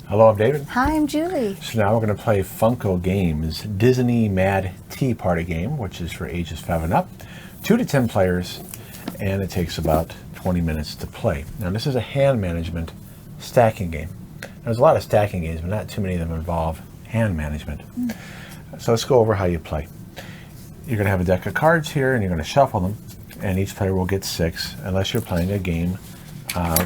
Hello, I'm David. Hi, I'm Julie. So now we're going to play Funko Games Disney Mad Tea Party game, which is for ages 5 and up, 2 to 10 players, and it takes about 20 minutes to play. Now this is a hand management stacking game. There's a lot of stacking games, but not too many of them involve hand management. So let's go over how you play. You're going to have a deck of cards here, and you're going to shuffle them, and each player will get 6, unless you're playing a game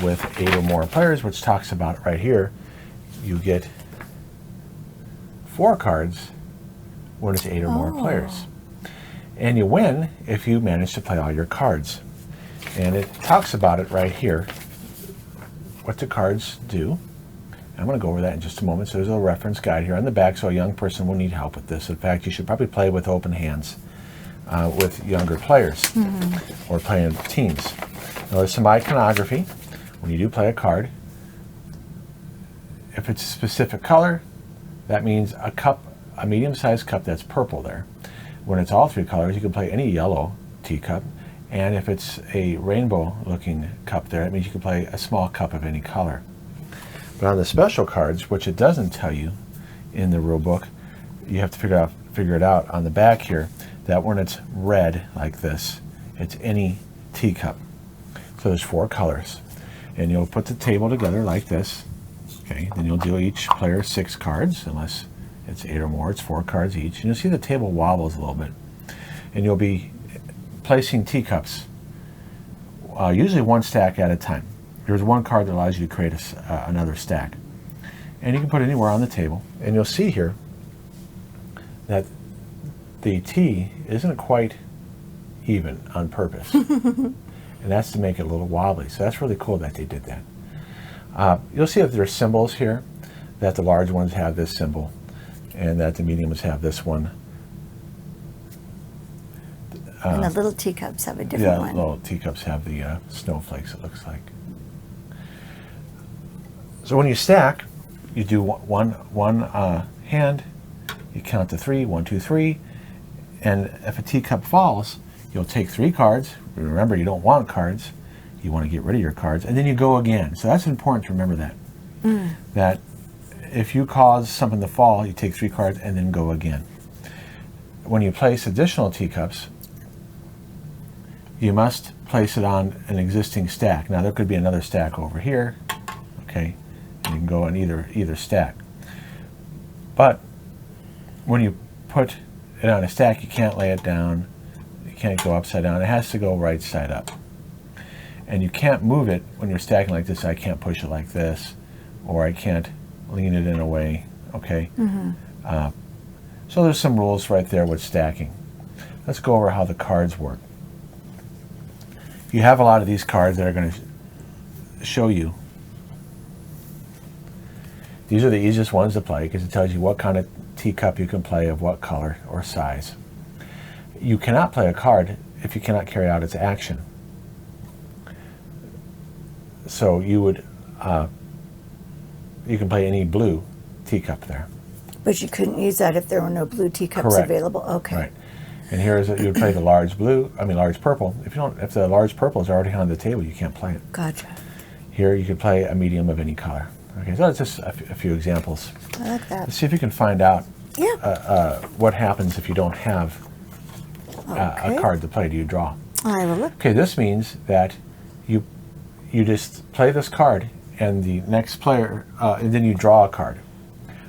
with 8 or more players, which talks about it right here. You get 4 cards when it's 8 or more players. And you win if you manage to play all your cards. And it talks about it right here, what the cards do. I'm going to go over that in just a moment. So there's a reference guide here on the back, so a young person will need help with this. In fact, you should probably play with open hands with younger players or play in teams. Now there's some iconography when you do play a card. If it's a specific color, that means a cup, a medium-sized cup that's purple there. When it's all 3 colors, you can play any yellow teacup. And if it's a rainbow-looking cup there, that means you can play a small cup of any color. But on the special cards, which it doesn't tell you in the rule book, you have to figure it out on the back here, that when it's red like this, it's any teacup. So there's 4 colors. And you'll put the table together like this. Okay, then you'll deal each player 6 cards, unless it's 8 or more, it's 4 cards each. And you'll see the table wobbles a little bit. And you'll be placing teacups, usually 1 stack at a time. There's 1 card that allows you to create another stack. And you can put it anywhere on the table. And you'll see here that the tea isn't quite even on purpose. And that's to make it a little wobbly. So that's really cool that they did that. You'll see that there's symbols here, that the large ones have this symbol, and that the medium ones have this one. And the little teacups have a different one. Yeah, little teacups have the snowflakes, it looks like. So when you stack, you do one hand, you count to 3, 1, 2, 3, and if a teacup falls, you'll take 3 cards. Remember, you don't want cards. You want to get rid of your cards, and then you go again. So that's important to remember that. That if you cause something to fall, you take 3 cards and then go again. When you place additional teacups, you must place it on an existing stack. Now there could be another stack over here, okay? You can go on either stack. But when you put it on a stack, you can't lay it down. You can't go upside down. It has to go right side up. And you can't move it when you're stacking like this. I can't push it like this, or I can't lean it in a way, okay? So there's some rules right there with stacking. Let's go over how the cards work. You have a lot of these cards that are going to show you. These are the easiest ones to play because it tells you what kind of teacup you can play of what color or size. You cannot play a card if you cannot carry out its action. So you would, you can play any blue teacup there. But you couldn't use that if there were no blue teacups available. Okay. Right. And here is you would play the large purple. If the large purple is already on the table, you can't play it. Gotcha. Here you could play a medium of any color. Okay, so that's just a few examples. I like that. Let's see if you can find out what happens if you don't have a card to play. Do you draw? I will look. Okay, this means that you just play this card, and the next player, and then you draw a card.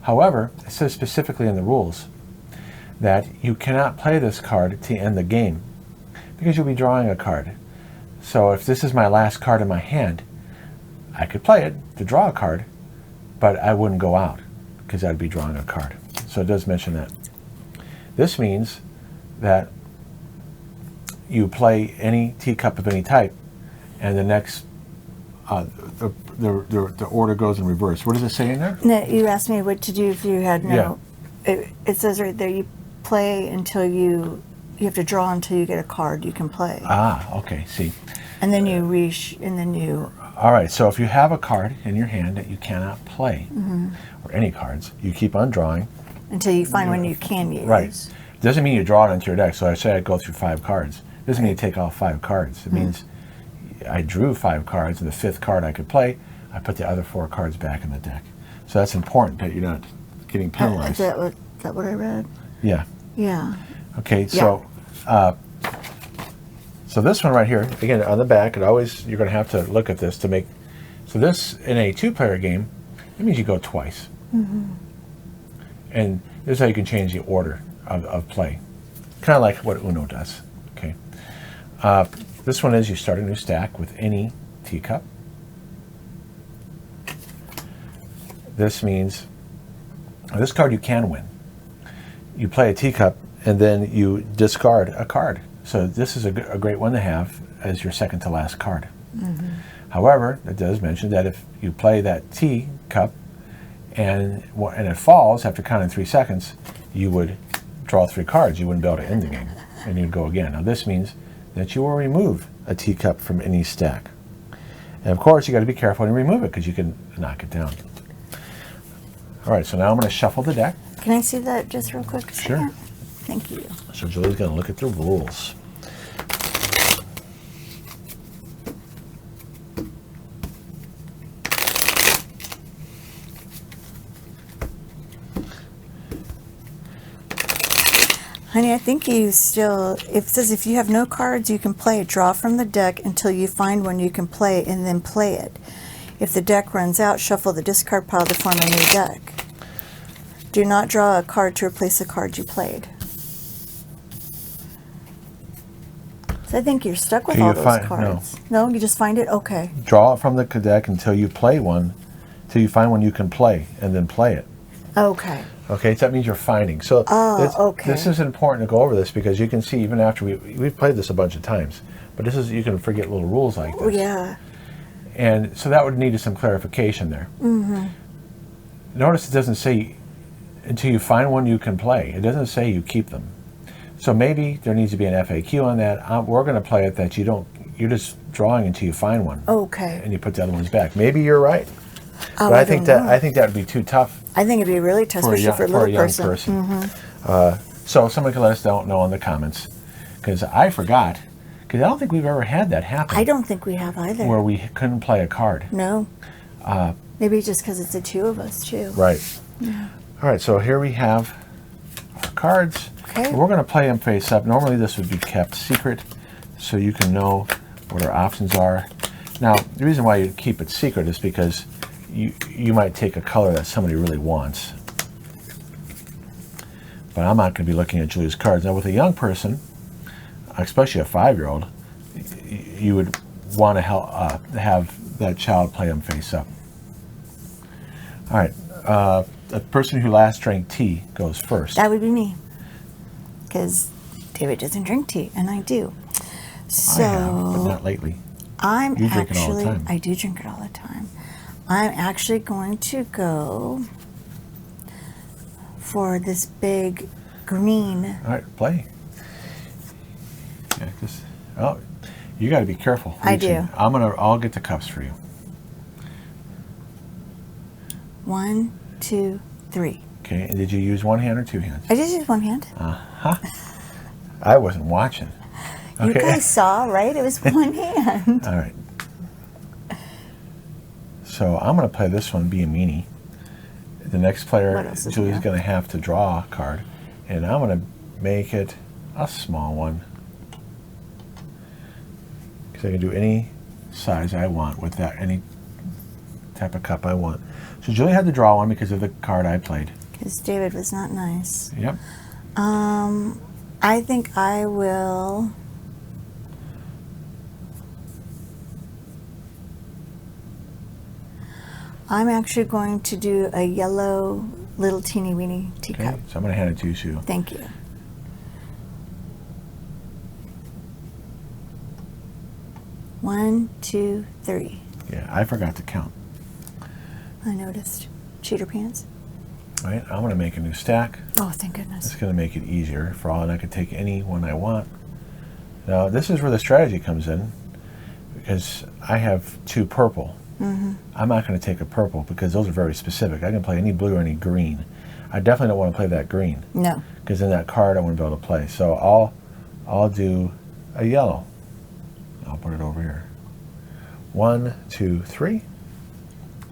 However, it says specifically in the rules that you cannot play this card to end the game because you'll be drawing a card. So if this is my last card in my hand, I could play it to draw a card, but I wouldn't go out because I'd be drawing a card. So it does mention that. This means that you play any teacup of any type, and the next the order goes in reverse. What does it say in there? No, you asked me what to do if you had no. Yeah. It says right there you play until you have to draw until you get a card you can play. Ah, okay. See. And then you All right. So if you have a card in your hand that you cannot play, or any cards, you keep on drawing until you find one you can use. Right. Doesn't mean you draw it into your deck. So I say I go through 5 cards. Doesn't mean you take all 5 cards. It means I drew 5 cards, and the 5th card I could play, I put the other 4 cards back in the deck. So that's important that you're not getting penalized. Is that what I read? Yeah. Yeah. Okay, so so this one right here, again, on the back, you're going to have to look at this to make, so this, in a 2-player game, that means you go twice. And this is how you can change the order of play. Kind of like what Uno does, okay? This one is you start a new stack with any teacup. This means, this card you can win. You play a teacup and then you discard a card. So this is a great one to have as your second to last card. However, it does mention that if you play that teacup and it falls after counting 3 seconds, you would draw 3 cards. You wouldn't be able to end the game, and you'd go again. Now this means that you will remove a teacup from any stack. And of course, you got to be careful when you remove it because you can knock it down. All right, so now I'm going to shuffle the deck. Can I see that just real quick? Sure. Thank you. So Julie's going to look at the rules. Honey, I think you still, it says if you have no cards you can play, draw from the deck until you find one you can play and then play it. If the deck runs out, shuffle the discard pile to form a new deck. Do not draw a card to replace the card you played. So I think you're stuck with all those cards. No, you just find it? Okay. Draw it from the deck until you play one, till you find one you can play, and then play it. Okay. Okay, so that means you're finding. So this is important to go over this because you can see even after we've played this a bunch of times, but this is, you can forget little rules like this. Oh, yeah. And so that would need some clarification there. Notice it doesn't say until you find one you can play. It doesn't say you keep them. So maybe there needs to be an FAQ on that. We're going to play it that you're just drawing until you find one. Okay. And you put the other ones back. Maybe you're right. Oh, but I think that would be too tough. I think it'd be really tough, especially for a little person. So somebody can let us know in the comments, because I forgot, because I don't think we've ever had that happen. I don't think we have either. Where we couldn't play a card. No. Maybe just because it's the 2 of us too. Right. Yeah. All right, so here we have our cards. Okay. We're going to play them face up. Normally this would be kept secret, so you can know what our options are. Now, the reason why you keep it secret is because you might take a color that somebody really wants. But I'm not going to be looking at Julie's cards. Now, with a young person, especially a 5-year-old, you would want to have that child play them face up. All right, the person who last drank tea goes first. That would be me, because David doesn't drink tea, and I do. So I have, but not lately. You drink it all the time. I do drink it all the time. I'm actually going to go for this big green. All right, play. Yeah, you got to be careful. I do. I'll get the cups for you. 1, 2, 3. Okay, and did you use one hand or two hands? I just used one hand. I wasn't watching. Okay. You guys saw, right? It was one hand. All right. So I'm going to play this one, be a meanie. The next player, Julie's going to have to draw a card, and I'm going to make it a small one, because I can do any size I want with that, any type of cup I want. So Julie had to draw one because of the card I played. Because David was not nice. Yep. I think I will. I'm actually going to do a yellow little teeny weeny teacup. Okay, so I'm going to hand it to you, Sue. Thank you. One, 2, 3. Yeah, I forgot to count. I noticed. Cheater pants. All right, I'm going to make a new stack. Oh, thank goodness. It's going to make it easier for all, and I can take any one I want. Now, this is where the strategy comes in, because I have 2 purple. I'm not going to take a purple because those are very specific. I can play any blue or any green. I definitely don't want to play that green. No. Because in that card I wouldn't be able to play. So I'll do a yellow. I'll put it over here. 1, 2, 3.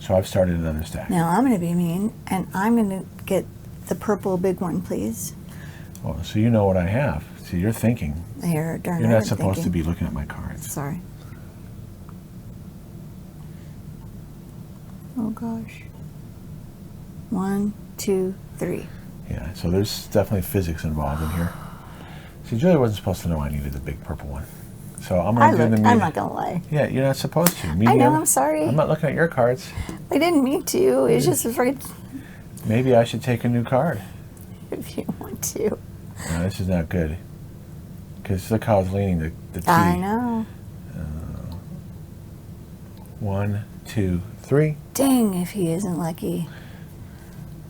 So I've started another stack. Now I'm going to be mean, and I'm going to get the purple big one, please. Well, so you know what I have. See, you're thinking. Here, darn You're it, not I'm supposed to thinking. be looking at my cards. Sorry. Oh gosh. 1, 2, 3. Yeah, so there's definitely physics involved in here. See, Julie wasn't supposed to know I needed the big purple one. So I'm going to do the medium. I'm not going to lie. Yeah, you're not supposed to. Medium. I know, I'm sorry. I'm not looking at your cards. I didn't mean to. It's just right Maybe I should take a new card. if you want to. No, this is not good. Because look how it's leaning, the T. I know. 1, 2, 3. Dang, if he isn't lucky.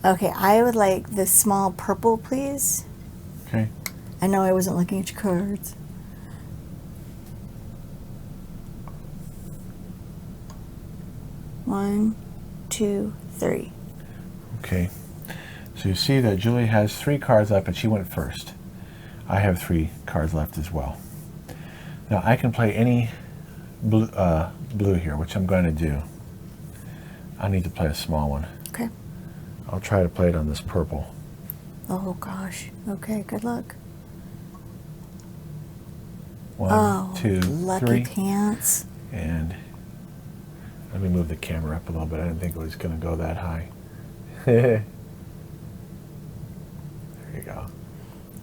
Okay, I would like the small purple, please. Okay. I know I wasn't looking at your cards. One, 2, 3. Okay. So you see that Julie has 3 cards left, but she went first. I have 3 cards left as well. Now I can play any blue here, which I'm going to do. I need to play a small one. Okay. I'll try to play it on this purple. Oh gosh. Okay, good luck. 1, 2, lucky 3. pants. And let me move the camera up a little bit. I didn't think it was going to go that high. There you go.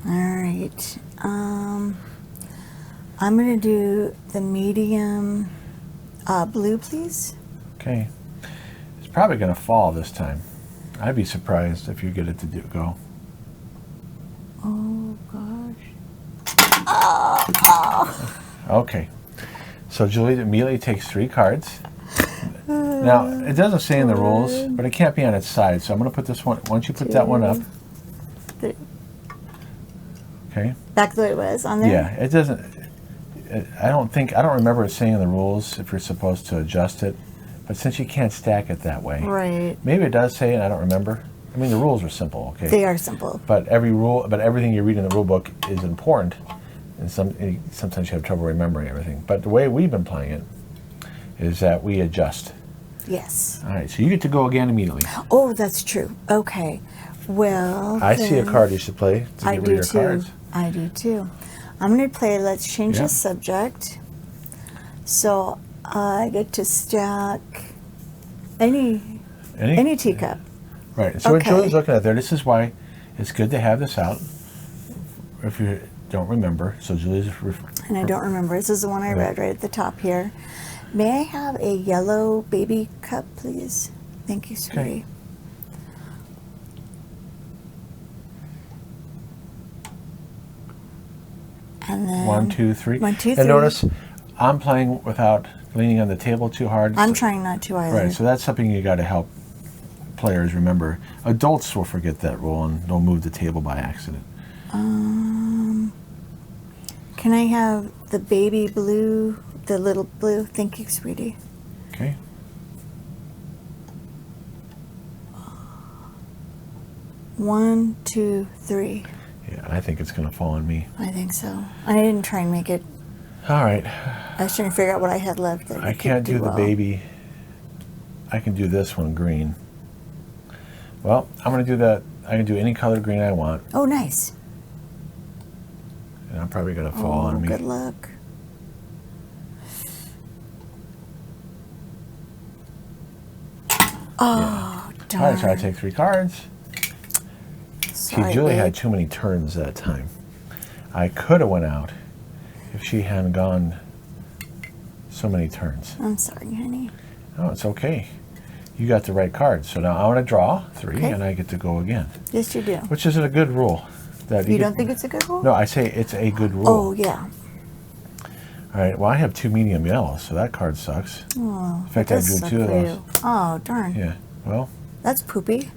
All right. I'm going to do the medium blue, please. Okay. It's probably going to fall this time. I'd be surprised if you get it to go. Oh gosh. Okay. So Julie immediately takes 3 cards. Now, it doesn't say in the rules, but it can't be on its side. So I'm going to put this one, once you put that one up. 3. Okay. Back the way it was on there? Yeah, it doesn't, I don't remember it saying in the rules if you're supposed to adjust it. But since you can't stack it that way. Right. Maybe it does say it, I don't remember. I mean, the rules are simple, okay? They are simple. But everything you read in the rule book is important. And sometimes you have trouble remembering everything. But the way we've been playing it is that we adjust. Yes. All right, so you get to go again immediately. Oh, that's true. Okay. Well, I see a card you should play to I get do rid of your cards. too. I do too. I'm going to play Let's Change Yeah. the Subject. So I get to stack any teacup. Right, so what Okay. Julie's looking at there, this is why it's good to have this out if you don't remember. So Julie's... And I don't remember. This is the one I Right. read right at the top here. May I have a yellow baby cup, please? Thank you, sweetie. Okay. And then 1, 2, 3. 1, 2, 3. And notice, I'm playing without leaning on the table too hard. I'm trying not to either. Right, so that's something you got to help players remember. Adults will forget that rule and they'll move the table by accident. Can I have the baby blue, the little blue? Thank you, sweetie. Okay. One, 2, 3. Yeah, I think it's going to fall on me. I think so. I didn't try and make it. All right. I was trying to figure out what I had left. That I could can't do the well. baby. I can do this one green. Well, I'm going to do that. I can do any color green I want. Oh, nice. And I'm probably going to fall on me. Good luck. Oh, darn. All right, so I take 3 cards. Sorry, See, Julie babe. had too many turns that time. I could have went out if she hadn't gone so many turns. I'm sorry, honey. Oh, it's okay. You got the right cards. So now I want to draw 3, Okay. and I get to go again. Yes, you do. Which is a good rule. That You get- don't think it's a good rule? No, I say it's a good rule. Oh, yeah. All right, well, I have 2 medium yellows, so that card sucks. Oh, In fact, I that drew sucked 2 of for those. you. Oh, darn. Yeah, well, That's poopy.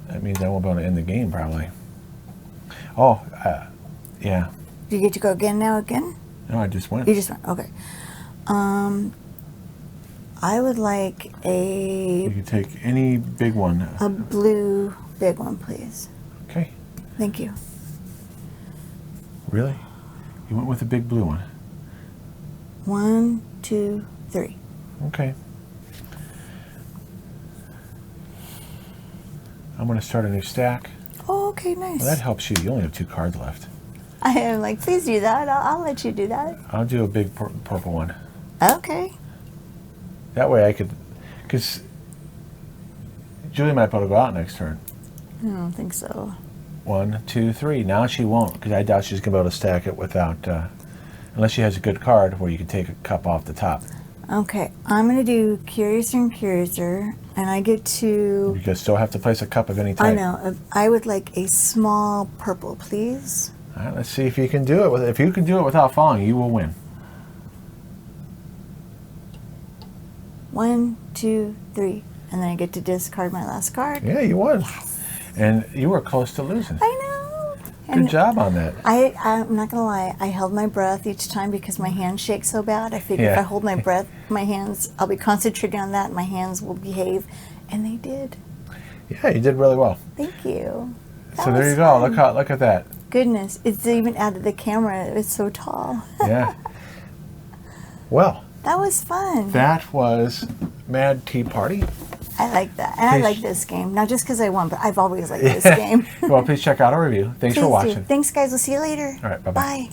that means I won't be able to end the game, probably. Oh, yeah. Do you get to go again now again? No, I just went. You just went. Okay. I would like You can take any big one. a blue big one, please. Okay. Thank you. Really? You went with the big blue one. 1, 2, 3. Okay. I'm going to start a new stack. Oh, okay, nice. Well, that helps you. You only have 2 cards left. I am like, please do that. I'll let you do that. I'll do a big purple one. Okay. That way I could, because Julie might be able to go out next turn. I don't think so. 1, 2, 3. Now she won't, because I doubt she's going to be able to stack it without, unless she has a good card where you can take a cup off the top. Okay, I'm going to do Curiouser and Curiouser, and I get to... You still have to place a cup of any type. I know. I would like a small purple, please. All right, let's see if you can do it. If you can do it without falling, you will win. 1, 2, 3. And then I get to discard my last card. Yeah, you won. Yes. And you were close to losing. I know. Good job on that. I'm not going to lie. I held my breath each time because my hands shake so bad. I figured if I hold my breath, my hands, I'll be concentrating on that and my hands will behave. And they did. Yeah, you did really well. Thank you. So there you go. Look at that. Goodness, it's even added the camera. It's so tall. Yeah. Well. That was fun. That was Mad Tea Party. I like that. And I like this game. Not just because I won, but I've always liked this game. Well, please check out our review. Thanks for watching. Thanks, guys. We'll see you later. All right. Bye-bye. Bye.